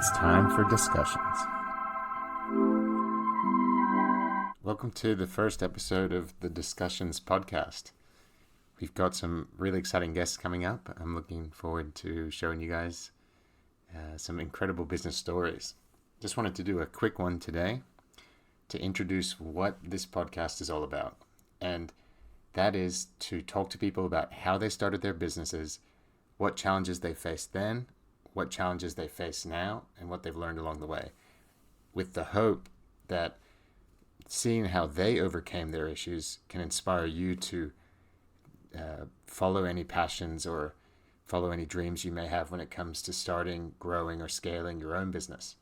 It's time for discussions. Welcome to the first episode of the Discussions podcast. We've got some really exciting guests coming up. I'm looking forward to showing you guys some incredible business stories. Just wanted to do a quick one today to introduce what this podcast is all about. And that is to talk to people about how they started their businesses, what challenges they faced then, what challenges they face now, and what they've learned along the way, with the hope that seeing how they overcame their issues can inspire you to follow any passions or follow any dreams you may have when it comes to starting, growing, or scaling your own business.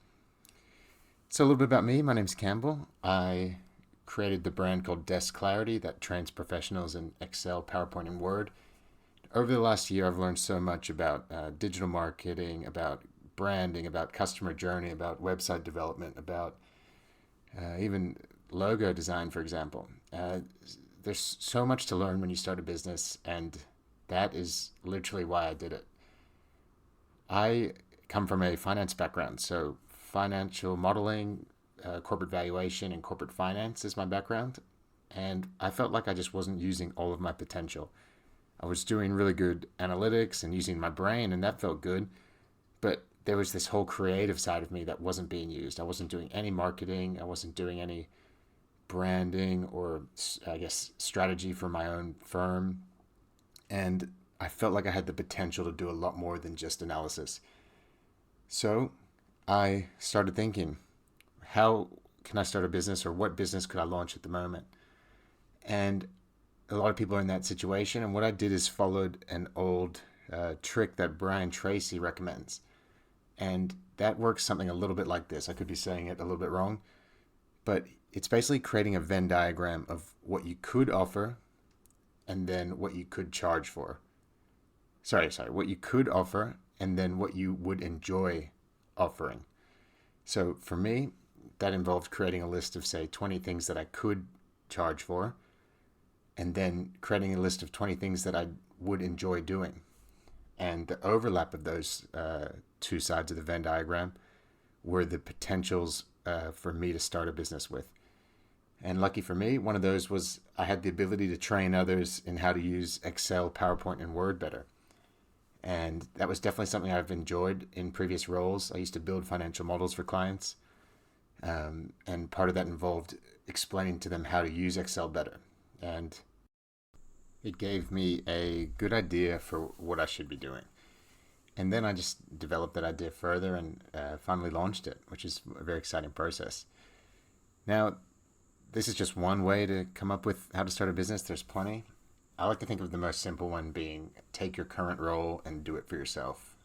So a little bit about me. My name's Campbell. I created the brand called Desk Clarity that trains professionals in Excel, PowerPoint, and Word. Over the last year, I've learned so much about digital marketing, about branding, about customer journey, about website development, about even logo design, for example. There's so much to learn when you start a business, and that is literally why I did it. I come from a finance background, so financial modeling, corporate valuation, and corporate finance is my background, and I felt like I just wasn't using all of my potential. I was doing really good analytics and using my brain, and that felt good. But there was this whole creative side of me that wasn't being used. I wasn't doing any marketing. I wasn't doing any branding or, I guess, strategy for my own firm. And I felt like I had the potential to do a lot more than just analysis. So I started thinking, how can I start a business, or what business could I launch at the moment? And a lot of people are in that situation, and what I did is followed an old trick that Brian Tracy recommends, and that works something a little bit like this. I could be saying it a little bit wrong, but it's basically creating a Venn diagram of what you could offer and then what you could charge for. What you could offer and then what you would enjoy offering. So for me, that involved creating a list of, say, 20 things that I could charge for, and then creating a list of 20 things that I would enjoy doing. And the overlap of those two sides of the Venn diagram were the potentials for me to start a business with. And lucky for me, one of those was I had the ability to train others in how to use Excel, PowerPoint, and Word better. And that was definitely something I've enjoyed in previous roles. I used to build financial models for clients. And part of that involved explaining to them how to use Excel better. And it gave me a good idea for what I should be doing. And then I just developed that idea further and finally launched it, which is a very exciting process. Now, this is just one way to come up with how to start a business. There's plenty. I like to think of the most simple one being take your current role and do it for yourself.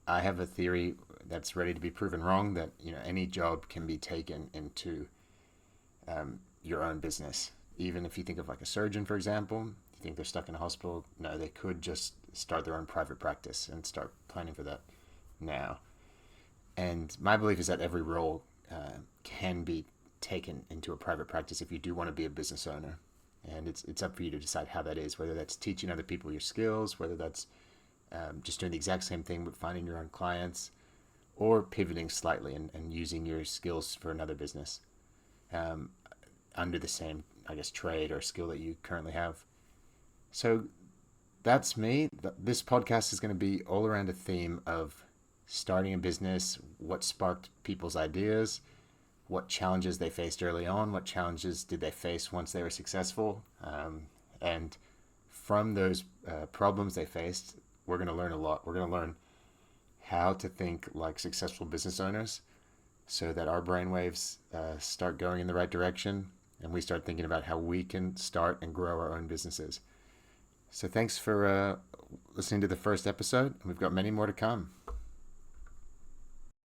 I have a theory that's ready to be proven wrong, that any job can be taken into your own business. Even if you think of like a surgeon, for example, you think they're stuck in a hospital. No, they could just start their own private practice and start planning for that now. And my belief is that every role can be taken into a private practice if you do want to be a business owner. And it's up for you to decide how that is, whether that's teaching other people your skills, whether that's just doing the exact same thing but finding your own clients, or pivoting slightly and using your skills for another business under the same, I guess, trade or skill that you currently have. So that's me. This podcast is going to be all around a theme of starting a business, what sparked people's ideas, what challenges they faced early on, what challenges did they face once they were successful. And from those problems they faced, we're going to learn a lot. We're going to learn how to think like successful business owners so that our brainwaves start going in the right direction, and we start thinking about how we can start and grow our own businesses. So thanks for listening to the first episode, and we've got many more to come.